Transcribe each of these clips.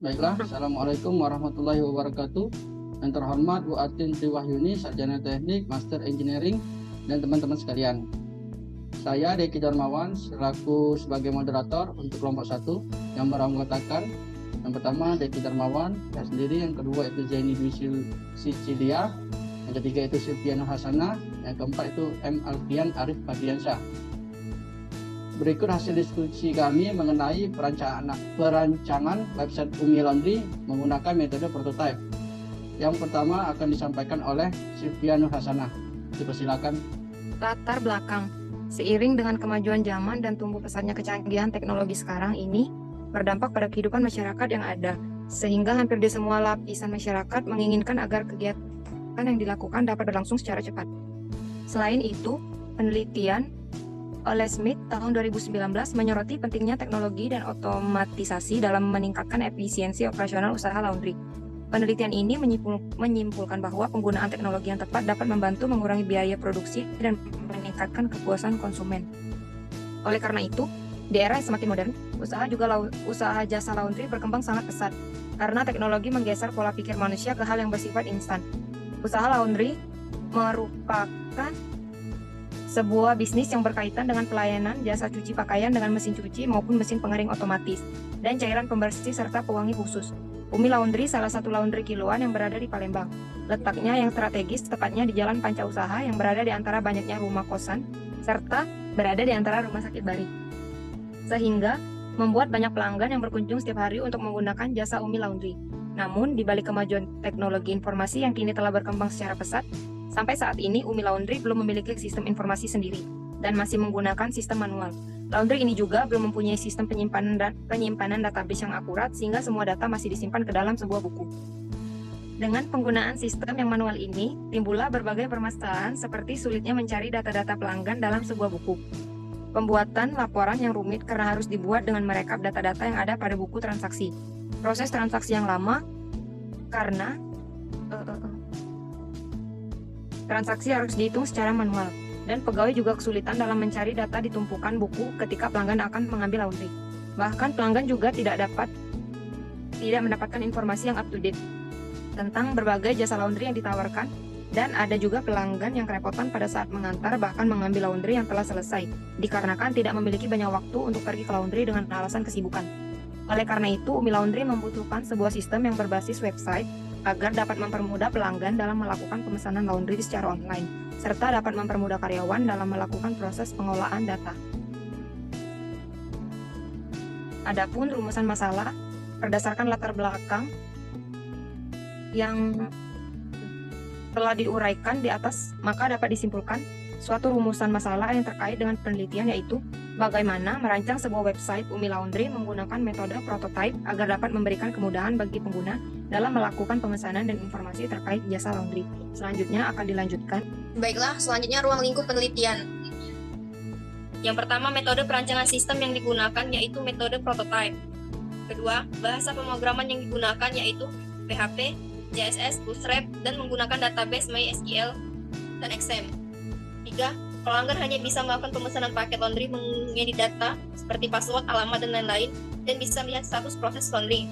Baiklah, Assalamualaikum warahmatullahi wabarakatuh. Yang terhormat Bu Atin Triwahyuni, Sarjana Teknik, Master Engineering, dan teman-teman sekalian. Saya Deki Darmawan selaku sebagai moderator untuk kelompok 1 yang beranggotakan yang pertama Deki Darmawan, saya sendiri, yang kedua itu Zaini Dwi Sicilia, yang ketiga itu Silviana Hasanah, yang keempat itu M. Alfian Arif Fadliansyah. Berikut hasil diskusi kami mengenai perancangan website Umi Laundry menggunakan metode prototype. Yang pertama akan disampaikan oleh Silviana Hasanah. Dipersilakan. Latar belakang. Seiring dengan kemajuan zaman dan tumbuh pesatnya kecanggihan teknologi sekarang ini berdampak pada kehidupan masyarakat yang ada, sehingga hampir di semua lapisan masyarakat menginginkan agar kegiatan yang dilakukan dapat berlangsung secara cepat. Selain itu, penelitian oleh Smith tahun 2019 menyoroti pentingnya teknologi dan otomatisasi dalam meningkatkan efisiensi operasional usaha laundry. Penelitian ini menyimpulkan bahwa penggunaan teknologi yang tepat dapat membantu mengurangi biaya produksi dan meningkatkan kepuasan konsumen. Oleh karena itu, di era yang semakin modern, usaha jasa laundry berkembang sangat pesat karena teknologi menggeser pola pikir manusia ke hal yang bersifat instan. Usaha laundry merupakan sebuah bisnis yang berkaitan dengan pelayanan jasa cuci pakaian dengan mesin cuci maupun mesin pengering otomatis dan cairan pembersih serta pewangi khusus. Umi Laundry salah satu laundry kiloan yang berada di Palembang. Letaknya yang strategis tepatnya di Jalan Panca Usaha yang berada di antara banyaknya rumah kosan serta berada di antara rumah sakit Bari. Sehingga membuat banyak pelanggan yang berkunjung setiap hari untuk menggunakan jasa Umi Laundry. Namun, di balik kemajuan teknologi informasi yang kini telah berkembang secara pesat, sampai saat ini Umi Laundry belum memiliki sistem informasi sendiri dan masih menggunakan sistem manual. Laundry ini juga belum mempunyai sistem penyimpanan database yang akurat sehingga semua data masih disimpan ke dalam sebuah buku. Dengan penggunaan sistem yang manual ini, timbullah berbagai permasalahan seperti sulitnya mencari data-data pelanggan dalam sebuah buku. Pembuatan laporan yang rumit karena harus dibuat dengan merekap data-data yang ada pada buku transaksi. Proses transaksi yang lama karena transaksi harus dihitung secara manual. Dan pegawai juga kesulitan dalam mencari data di tumpukan buku ketika pelanggan akan mengambil laundry. Bahkan pelanggan juga tidak mendapatkan informasi yang up to date tentang berbagai jasa laundry yang ditawarkan, dan ada juga pelanggan yang kerepotan pada saat mengantar bahkan mengambil laundry yang telah selesai, dikarenakan tidak memiliki banyak waktu untuk pergi ke laundry dengan alasan kesibukan. Oleh karena itu, Umi Laundry membutuhkan sebuah sistem yang berbasis website agar dapat mempermudah pelanggan dalam melakukan pemesanan laundry secara online, serta dapat mempermudah karyawan dalam melakukan proses pengolahan data. Adapun rumusan masalah berdasarkan latar belakang yang telah diuraikan di atas, maka dapat disimpulkan suatu rumusan masalah yang terkait dengan penelitian, yaitu bagaimana merancang sebuah website Umi Laundry menggunakan metode prototype agar dapat memberikan kemudahan bagi pengguna dalam melakukan pemesanan dan informasi terkait jasa laundry. Selanjutnya akan dilanjutkan. Baiklah, selanjutnya ruang lingkup penelitian. Yang pertama, metode perancangan sistem yang digunakan yaitu metode prototype. Kedua, bahasa pemrograman yang digunakan yaitu PHP, CSS, Bootstrap, dan menggunakan database MySQL dan XAMPP. Tiga, pelanggan hanya bisa melakukan pemesanan paket laundry mengedit data seperti password, alamat, dan lain-lain, dan bisa melihat status proses laundry.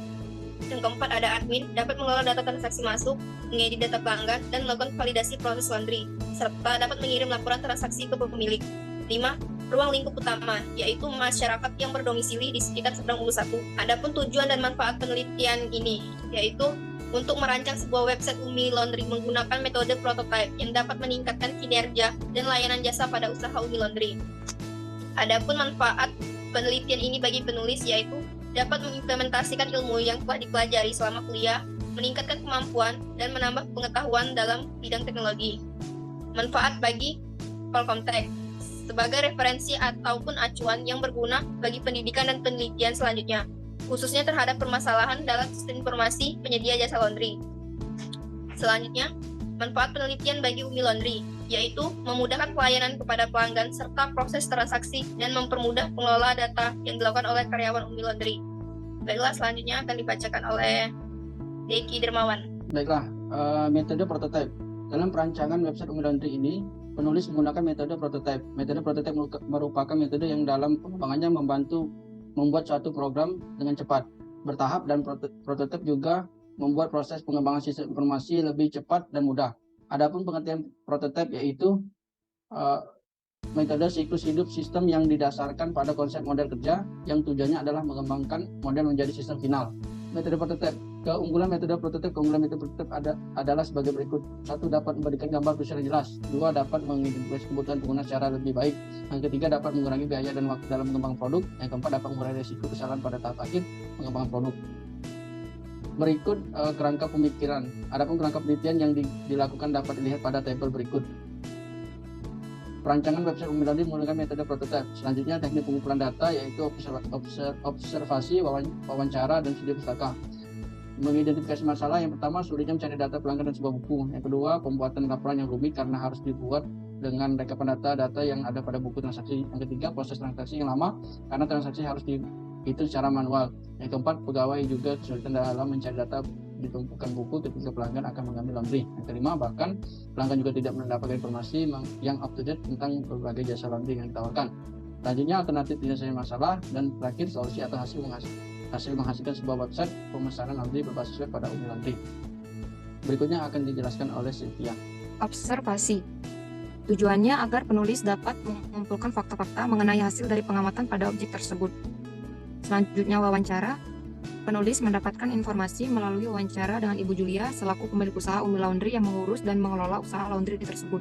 Yang keempat, ada admin, dapat mengelola data transaksi masuk, mengedit data pelanggan, dan melakukan validasi proses laundry, serta dapat mengirim laporan transaksi ke pemilik. 5. Ruang lingkup utama, yaitu masyarakat yang berdomisili di sekitar Seberang Ulu 1. Adapun tujuan dan manfaat penelitian ini, yaitu untuk merancang sebuah website Umi Laundry menggunakan metode prototype yang dapat meningkatkan kinerja dan layanan jasa pada usaha Umi Laundry. Adapun manfaat penelitian ini bagi penulis yaitu dapat mengimplementasikan ilmu yang telah dipelajari selama kuliah, meningkatkan kemampuan, dan menambah pengetahuan dalam bidang teknologi. Manfaat bagi Polkomtek sebagai referensi ataupun acuan yang berguna bagi pendidikan dan penelitian selanjutnya, khususnya terhadap permasalahan dalam sistem informasi penyedia jasa laundry. Selanjutnya, manfaat penelitian bagi Umi Laundry, yaitu memudahkan pelayanan kepada pelanggan serta proses transaksi dan mempermudah pengelola data yang dilakukan oleh karyawan Umi Laundry. Baiklah, selanjutnya akan dibacakan oleh Deki Dermawan. Baiklah, metode prototype. Dalam perancangan website Umi Laundry ini, penulis menggunakan metode prototype. Metode prototype merupakan metode yang dalam pengembangannya membantu membuat suatu program dengan cepat. bertahap, dan prototipe juga membuat proses pengembangan sistem informasi lebih cepat dan mudah. Adapun pengertian prototipe yaitu metode siklus hidup sistem yang didasarkan pada konsep model kerja yang tujuannya adalah mengembangkan model menjadi sistem final. Metode prototipe. Keunggulan metode prototipe adalah sebagai berikut. 1. Dapat memberikan gambar visual yang jelas. 2. Dapat mengidentifikasi kebutuhan pengguna secara lebih baik. Yang ketiga, dapat mengurangi biaya dan waktu dalam mengembangkan produk. Yang keempat, dapat mengurangi risiko kesalahan pada tahap akhir pengembangan produk. Berikut kerangka pemikiran. Adapun kerangka penelitian yang dilakukan dapat dilihat pada tabel berikut. Perancangan website Umi Laundry menggunakan metode prototipe. Selanjutnya, teknik pengumpulan data yaitu observasi, wawancara, dan studi pustaka. Mengidentifikasi masalah. Yang pertama, sulitnya mencari data pelanggan dan sebuah buku. Yang kedua, pembuatan laporan yang rumit karena harus dibuat dengan rekapan data yang ada pada buku transaksi. Yang ketiga, proses transaksi yang lama karena transaksi harus dihitung secara manual. Yang keempat, pegawai juga kesulitan dalam mencari data di tumpukan buku ketika pelanggan akan mengambil laundry. Yang kelima, bahkan pelanggan juga tidak mendapatkan informasi yang up to date tentang berbagai jasa laundry yang ditawarkan. Selanjutnya, alternatif penyelesaian masalah, dan terakhir, solusi atau hasil menghasilkan sebuah website pemesanan laundry berbasis web pada Umi Laundry. Berikutnya akan dijelaskan oleh Cynthia. Observasi. Tujuannya agar penulis dapat mengumpulkan fakta-fakta mengenai hasil dari pengamatan pada objek tersebut. Selanjutnya, wawancara. Penulis mendapatkan informasi melalui wawancara dengan Ibu Julia selaku pemilik usaha Umi Laundry yang mengurus dan mengelola usaha laundry tersebut.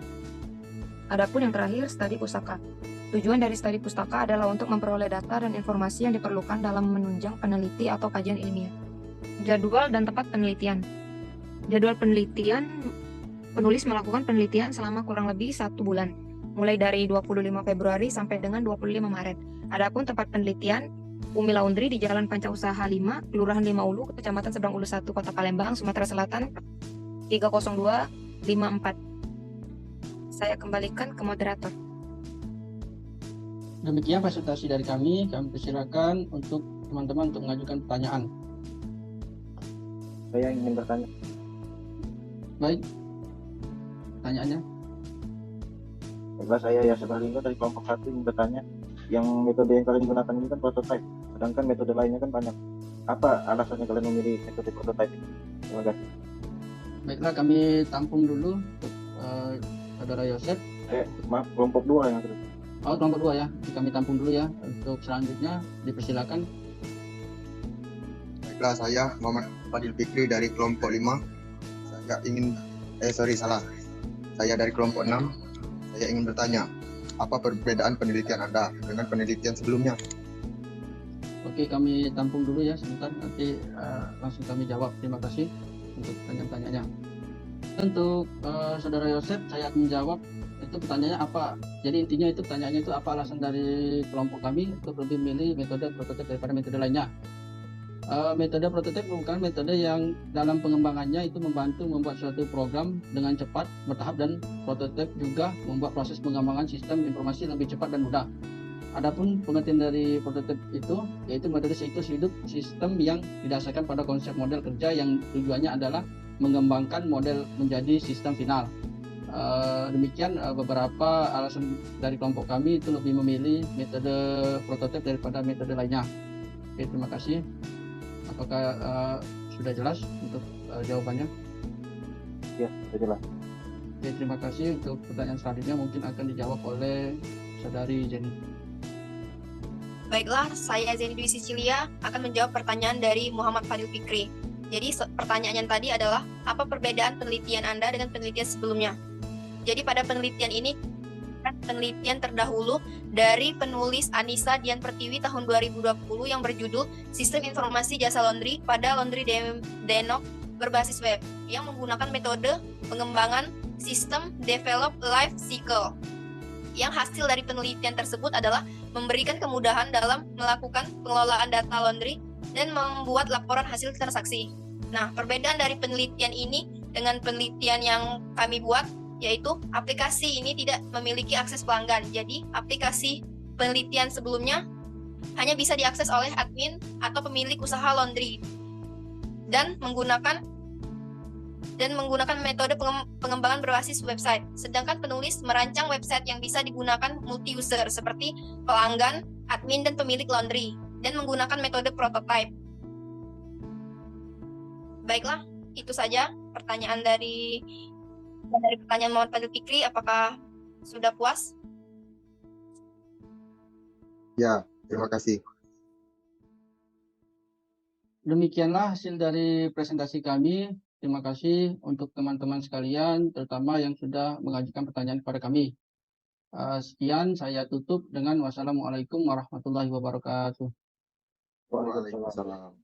Adapun yang terakhir, studi pustaka. Tujuan dari studi pustaka adalah untuk memperoleh data dan informasi yang diperlukan dalam menunjang peneliti atau kajian ilmiah. Jadwal dan tempat penelitian. Jadwal penelitian, penulis melakukan penelitian selama kurang lebih 1 bulan, mulai dari 25 Februari sampai dengan 25 Maret. Adapun tempat penelitian, Umi Laundry di Jalan Panca Usaha 5, Kelurahan 5 Ulu, Kecamatan Seberang Ulu 1, Kota Palembang, Sumatera Selatan, 30254. Saya kembalikan ke moderator. Demikian presentasi dari kami persilakan untuk teman-teman untuk mengajukan pertanyaan. Saya ingin bertanya. Baik, pertanyaannya. Baiklah, saya Yasir Linggo dari kelompok 1 ingin bertanya. Yang metode yang kalian gunakan ini kan prototype, sedangkan metode lainnya kan banyak. Apa alasannya kalian memilih metode prototype? Terima kasih. Baiklah, kami tampung dulu untuk Saudara Yosef. Maaf, kelompok 2 yang terus. Oh, kelompok 2 ya. Kami tampung dulu ya. Untuk selanjutnya dipersilakan. Baiklah, saya Muhammad Fadil Fikri dari kelompok 5. Saya dari kelompok 6. Saya ingin bertanya, apa perbedaan penelitian Anda dengan penelitian sebelumnya? Oke, kami tampung dulu ya sebentar. Nanti langsung kami jawab. Terima kasih untuk pertanyaan-pertanyaannya. Untuk Saudara Yosef, saya akan menjawab. Itu pertanyaannya apa? Jadi intinya itu pertanyaannya itu apa alasan dari kelompok kami untuk lebih memilih metode prototipe daripada metode lainnya. Metode prototipe merupakan metode yang dalam pengembangannya itu membantu membuat suatu program dengan cepat, bertahap, dan prototipe juga membuat proses pengembangan sistem informasi lebih cepat dan mudah. Adapun pengertian dari prototipe itu yaitu metode siklus hidup sistem yang didasarkan pada konsep model kerja yang tujuannya adalah mengembangkan model menjadi sistem final. Demikian beberapa alasan dari kelompok kami itu lebih memilih metode prototipe daripada metode lainnya. Oke, terima kasih. Apakah sudah jelas untuk jawabannya? Ya, sudah jelas. Oke, terima kasih. Untuk pertanyaan selanjutnya mungkin akan dijawab oleh Saudari Jenny. Baiklah, saya Zeni Dwi Sicilia akan menjawab pertanyaan dari Muhammad Fadil Fikri. Jadi pertanyaan yang tadi adalah, apa perbedaan penelitian Anda dengan penelitian sebelumnya? Jadi pada penelitian ini, penelitian terdahulu dari penulis Anissa Dian Pertiwi tahun 2020 yang berjudul Sistem Informasi Jasa Laundry pada Laundry Denok berbasis web yang menggunakan metode pengembangan sistem Develop Life Cycle. Yang hasil dari penelitian tersebut adalah memberikan kemudahan dalam melakukan pengelolaan data laundry dan membuat laporan hasil transaksi. Nah, perbedaan dari penelitian ini dengan penelitian yang kami buat yaitu aplikasi ini tidak memiliki akses pelanggan. Jadi, aplikasi penelitian sebelumnya hanya bisa diakses oleh admin atau pemilik usaha laundry dan menggunakan metode pengembangan berbasis website. Sedangkan penulis merancang website yang bisa digunakan multi-user seperti pelanggan, admin, dan pemilik laundry dan menggunakan metode prototype. Baiklah, itu saja pertanyaan dari pertanyaan Muhammad Fadil Fikri. Apakah sudah puas? Ya, terima kasih. Demikianlah hasil dari presentasi kami. Terima kasih untuk teman-teman sekalian, terutama yang sudah mengajukan pertanyaan kepada kami. Sekian, saya tutup dengan wassalamualaikum warahmatullahi wabarakatuh. Waalaikumsalam.